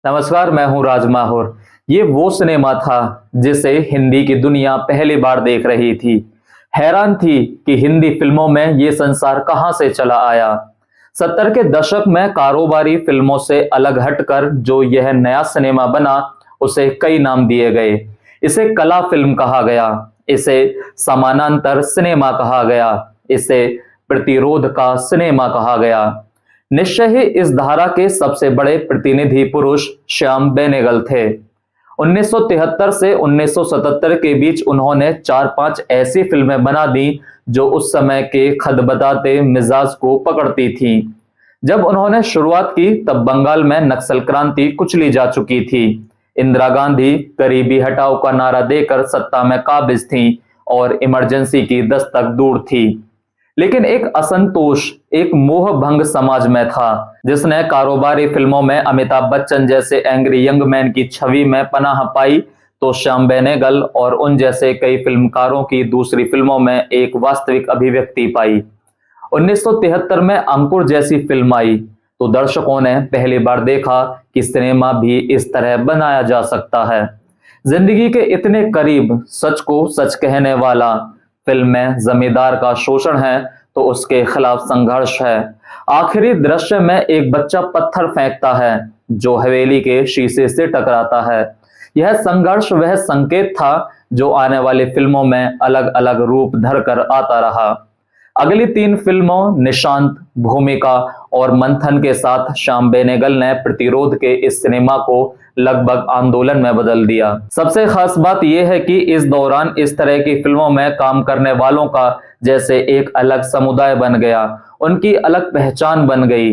नमस्कार, मैं हूं राज माहौर। ये वो सिनेमा था जिसे हिंदी की दुनिया पहली बार देख रही थी। हैरान थी कि हिंदी फिल्मों में ये संसार कहां से चला आया। 70 के दशक में कारोबारी फिल्मों से अलग हटकर जो यह नया सिनेमा बना, उसे कई नाम दिए गए। इसे कला फिल्म कहा गया, इसे समानांतर सिनेमा कहा गया, इसे प्रतिरोध का सिनेमा कहा गया। निश्चय ही इस धारा के सबसे बड़े प्रतिनिधि पुरुष श्याम बेनेगल थे। 1973 से 1977 के बीच उन्होंने 4-5 ऐसी फिल्में बना दी जो उस समय के खदबदाते मिजाज को पकड़ती थीं। जब उन्होंने शुरुआत की तब बंगाल में नक्सल क्रांति कुचली जा चुकी थी। इंदिरा गांधी गरीबी हटाओ का नारा देकर सत्ता में काबिज थीं और इमरजेंसी की दस्तक दूर थी। लेकिन एक असंतोष, एक मोह भंग समाज में था, जिसने कारोबारी फिल्मों में अमिताभ बच्चन जैसे एंग्री यंग मैन की छवि में पनाह पाई, तो श्याम बेनेगल और उन जैसे कई फिल्मकारों की दूसरी फिल्मों में एक वास्तविक अभिव्यक्ति पाई। 1973 में अंकुर जैसी फिल्म आई तो दर्शकों ने पहली बार देखा कि सिनेमा भी इस तरह बनाया जा सकता है। जिंदगी के इतने करीब, सच को सच कहने वाला। फिल्म में जमींदार का शोषण है तो उसके खिलाफ संघर्ष है। आखिरी दृश्य में एक बच्चा पत्थर फेंकता है जो हवेली के शीशे से टकराता है। यह संघर्ष वह संकेत था जो आने वाली फिल्मों में अलग अलग रूप धरकर आता रहा। अगली 3 फिल्मों निशांत, भूमिका और मंथन के साथ श्याम बेनेगल ने प्रतिरोध के इस सिनेमा को लगभग आंदोलन में बदल दिया। सबसे खास बात यह है कि इस दौरान इस तरह की फिल्मों में काम करने वालों का जैसे एक अलग समुदाय बन गया, उनकी अलग पहचान बन गई।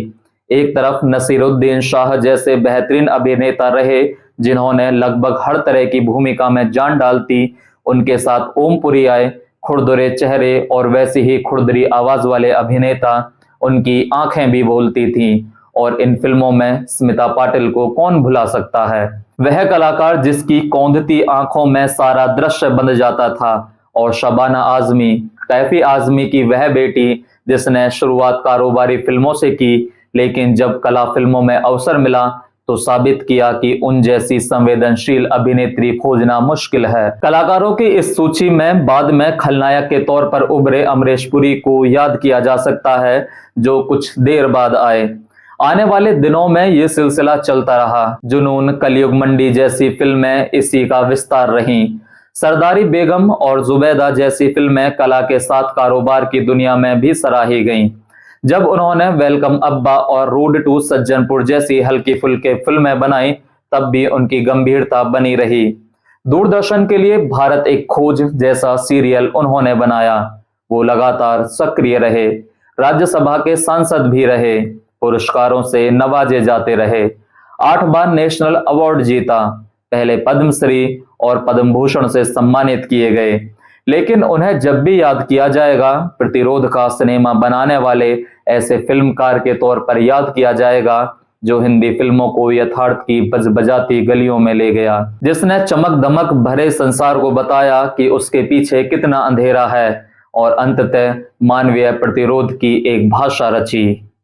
एक तरफ नसीरुद्दीन शाह जैसे बेहतरीन अभिनेता रहे जिन्होंने लगभग हर तरह की भूमिका में जान डालती। उनके साथ ओमपुरी आए, खुरदुरे चेहरे और वैसी ही खुरदरी आवाज वाले अभिनेता। उनकी आंखें भी बोलती थीं और इन फिल्मों में स्मिता पाटिल को कौन भुला सकता है। वह कलाकार जिसकी कौंधती आंखों में सारा दृश्य बंध जाता था। और शबाना आजमी, कैफी आजमी की वह बेटी जिसने शुरुआत कारोबारी फिल्मों से की, लेकिन जब कला फिल्मों में अवसर मिला तो साबित किया कि उन जैसी संवेदनशील अभिनेत्री खोजना मुश्किल है। कलाकारों की इस सूची में बाद में खलनायक के तौर पर उभरे अमरीश पुरी को याद किया जा सकता है, जो कुछ देर बाद आए। आने वाले दिनों में यह सिलसिला चलता रहा। जुनून, कलयुग मंडी जैसी फिल्में इसी का विस्तार रहीं। सरदारी बेगम और जुबैदा जैसी फिल्में कला के साथ कारोबार की दुनिया में भी सराही गईं। जब उन्होंने वेलकम अब्बा और रोड टू सज्जनपुर जैसी हल्की फुल्की फिल्में बनाई, तब भी उनकी गंभीरता बनी रही। दूरदर्शन के लिए भारत एक खोज जैसा सीरियल उन्होंने बनाया। वो लगातार सक्रिय रहे, राज्यसभा के सांसद भी रहे, पुरस्कारों से नवाजे जाते रहे। 8 बार नेशनल अवार्ड जीता, पहले पद्मश्री और पद्म भूषण से सम्मानित किए गए। लेकिन उन्हें जब भी याद किया जाएगा, प्रतिरोध का सिनेमा बनाने वाले ऐसे फिल्मकार के तौर पर याद किया जाएगा जो हिंदी फिल्मों को यथार्थ की बजबजाती गलियों में ले गया, जिसने चमक दमक भरे संसार को बताया कि उसके पीछे कितना अंधेरा है और अंततः मानवीय प्रतिरोध की एक भाषा रची।